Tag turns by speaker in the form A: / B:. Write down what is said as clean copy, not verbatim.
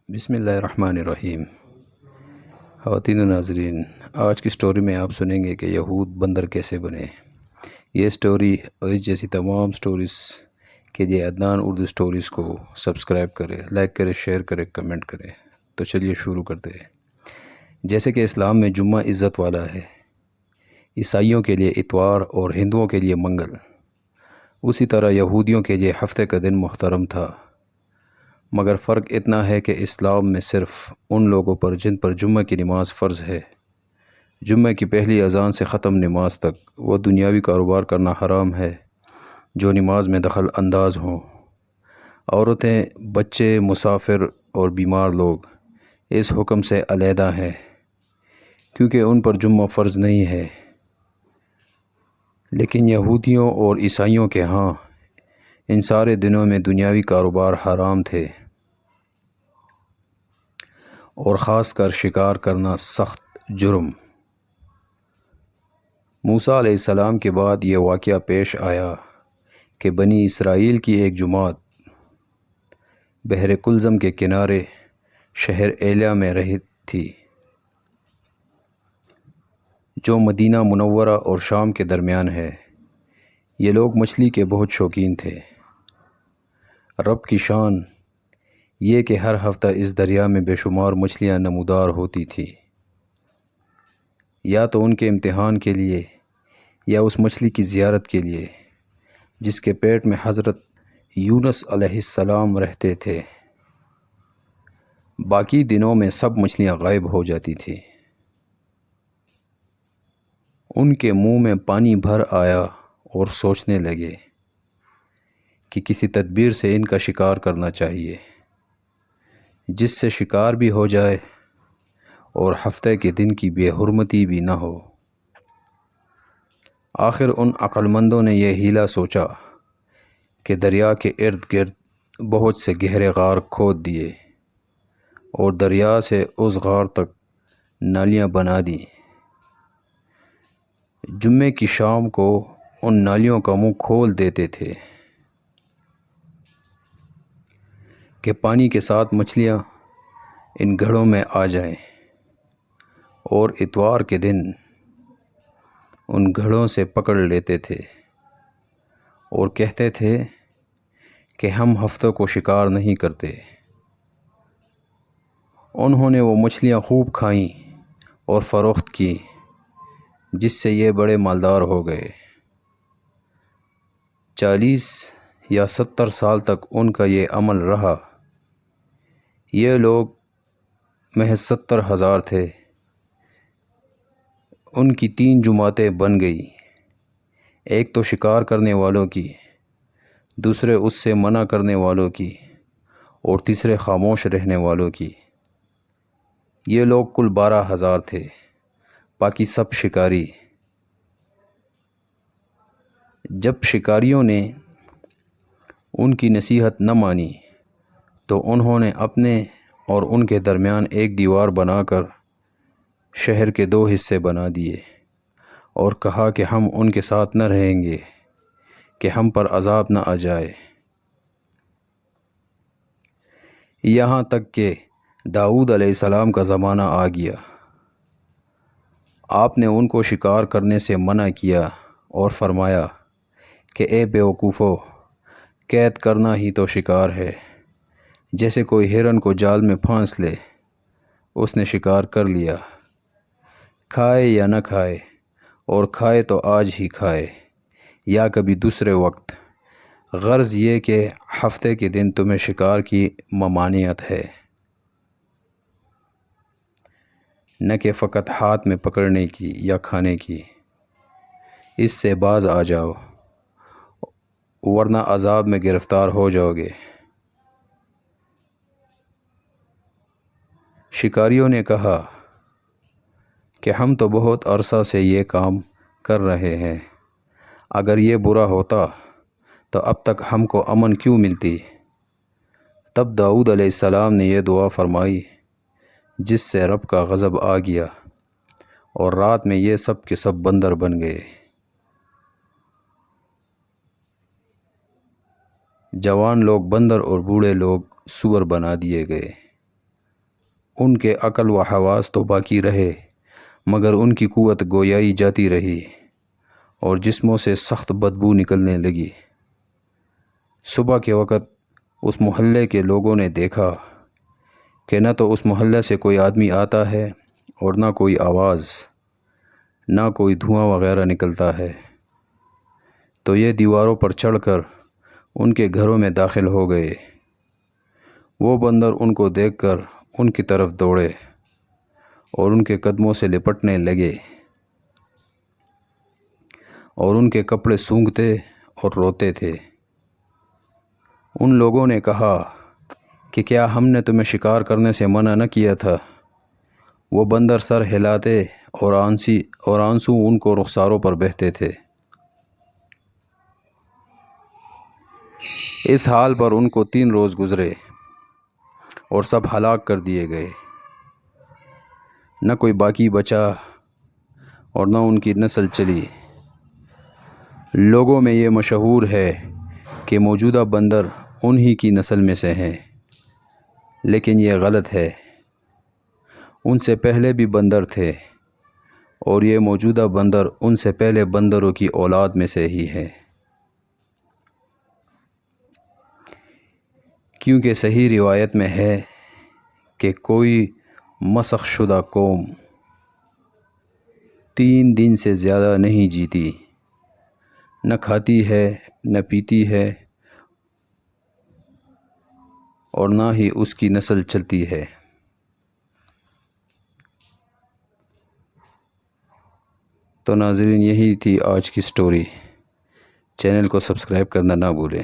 A: بسم اللہ الرحمن الرحیم۔ خواتین و ناظرین، آج کی سٹوری میں آپ سنیں گے کہ یہود بندر کیسے بنے۔ یہ سٹوری اور اس جیسی تمام سٹوریز کے لیے عدنان اردو سٹوریز کو سبسکرائب کرے، لائک کرے، شیئر کرے، کمنٹ کرے۔ تو چلیے شروع کرتے ہیں۔ جیسے کہ اسلام میں جمعہ عزت والا ہے، عیسائیوں کے لیے اتوار اور ہندوؤں کے لیے منگل، اسی طرح یہودیوں کے لیے ہفتے کا دن محترم تھا۔ مگر فرق اتنا ہے کہ اسلام میں صرف ان لوگوں پر جن پر جمعہ کی نماز فرض ہے، جمعہ کی پہلی اذان سے ختم نماز تک وہ دنیاوی کاروبار کرنا حرام ہے جو نماز میں دخل انداز ہوں۔ عورتیں، بچے، مسافر اور بیمار لوگ اس حکم سے علیحدہ ہیں کیونکہ ان پر جمعہ فرض نہیں ہے۔ لیکن یہودیوں اور عیسائیوں کے ہاں ان سارے دنوں میں دنیاوی کاروبار حرام تھے، اور خاص کر شکار کرنا سخت جرم۔ موسیٰ علیہ السلام کے بعد یہ واقعہ پیش آیا کہ بنی اسرائیل کی ایک جماعت بحر کلزم کے کنارے شہر ایلیا میں رہتی تھی، جو مدینہ منورہ اور شام کے درمیان ہے۔ یہ لوگ مچھلی کے بہت شوقین تھے۔ رب کی شان یہ کہ ہر ہفتہ اس دریا میں بے شمار مچھلیاں نمودار ہوتی تھی، یا تو ان کے امتحان کے لیے یا اس مچھلی کی زیارت کے لیے جس کے پیٹ میں حضرت یونس علیہ السلام رہتے تھے۔ باقی دنوں میں سب مچھلیاں غائب ہو جاتی تھیں۔ ان کے منہ میں پانی بھر آیا اور سوچنے لگے کہ کسی تدبیر سے ان کا شکار کرنا چاہیے جس سے شکار بھی ہو جائے اور ہفتے کے دن کی بے حرمتی بھی نہ ہو۔ آخر ان عقل مندوں نے یہ ہیلا سوچا کہ دریا کے ارد گرد بہت سے گہرے غار کھود دیے اور دریا سے اس غار تک نالیاں بنا دیں۔ جمعے کی شام کو ان نالیوں کا منہ کھول دیتے تھے کہ پانی کے ساتھ مچھلیاں ان گھڑوں میں آ جائیں، اور اتوار کے دن ان گھڑوں سے پکڑ لیتے تھے اور کہتے تھے کہ ہم ہفتوں کو شکار نہیں کرتے۔ انہوں نے وہ مچھلیاں خوب کھائیں اور فروخت کی، جس سے یہ بڑے مالدار ہو گئے۔ 40 یا 70 سال تک ان کا یہ عمل رہا۔ یہ لوگ محض 70,000 تھے۔ ان کی 3 جماعتیں بن گئی، ایک تو شکار کرنے والوں کی، دوسرے اس سے منع کرنے والوں کی، اور تیسرے خاموش رہنے والوں کی۔ یہ لوگ کل 12,000 تھے، باقی سب شکاری۔ جب شکاریوں نے ان کی نصیحت نہ مانی تو انہوں نے اپنے اور ان کے درمیان ایک دیوار بنا کر شہر کے 2 حصے بنا دیے اور کہا کہ ہم ان کے ساتھ نہ رہیں گے کہ ہم پر عذاب نہ آ جائے۔ یہاں تک کہ داؤد علیہ السلام کا زمانہ آ گیا۔ آپ نے ان کو شکار کرنے سے منع کیا اور فرمایا کہ اے بیوقوفو، قید کرنا ہی تو شکار ہے۔ جیسے کوئی ہرن کو جال میں پھانس لے، اس نے شکار کر لیا، کھائے یا نہ کھائے، اور کھائے تو آج ہی کھائے یا کبھی دوسرے وقت۔ غرض یہ کہ ہفتے کے دن تمہیں شکار کی ممانعت ہے، نہ کہ فقط ہاتھ میں پکڑنے کی یا کھانے کی۔ اس سے باز آ جاؤ ورنہ عذاب میں گرفتار ہو جاؤ گے۔ شکاریوں نے کہا کہ ہم تو بہت عرصہ سے یہ کام کر رہے ہیں، اگر یہ برا ہوتا تو اب تک ہم کو امن کیوں ملتی؟ تب داؤد علیہ السلام نے یہ دعا فرمائی جس سے رب کا غضب آ گیا، اور رات میں یہ سب کے سب بندر بن گئے۔ جوان لوگ بندر اور بوڑھے لوگ سور بنا دیے گئے۔ ان کے عقل و حواس تو باقی رہے، مگر ان کی قوت گویائی جاتی رہی اور جسموں سے سخت بدبو نکلنے لگی۔ صبح کے وقت اس محلے کے لوگوں نے دیکھا کہ نہ تو اس محلے سے کوئی آدمی آتا ہے اور نہ کوئی آواز، نہ کوئی دھواں وغیرہ نکلتا ہے، تو یہ دیواروں پر چڑھ کر ان کے گھروں میں داخل ہو گئے۔ وہ بندر ان کو دیکھ کر ان کی طرف دوڑے اور ان کے قدموں سے لپٹنے لگے اور ان کے کپڑے سونگھتے اور روتے تھے۔ ان لوگوں نے کہا کہ کیا ہم نے تمہیں شکار کرنے سے منع نہ کیا تھا؟ وہ بندر سر ہلاتے اور آنسو ان کو رخساروں پر بہتے تھے۔ اس حال پر ان کو 3 روز گزرے اور سب ہلاک کر دیے گئے، نہ کوئی باقی بچا اور نہ ان کی نسل چلی۔ لوگوں میں یہ مشہور ہے کہ موجودہ بندر انہی کی نسل میں سے ہیں، لیکن یہ غلط ہے۔ ان سے پہلے بھی بندر تھے اور یہ موجودہ بندر ان سے پہلے بندروں کی اولاد میں سے ہی ہے، کیونکہ صحیح روایت میں ہے کہ کوئی مسخ شدہ قوم 3 دن سے زیادہ نہیں جیتی، نہ کھاتی ہے نہ پیتی ہے اور نہ ہی اس کی نسل چلتی ہے۔ تو ناظرین، یہی تھی آج کی سٹوری۔ چینل کو سبسکرائب کرنا نہ بھولیں۔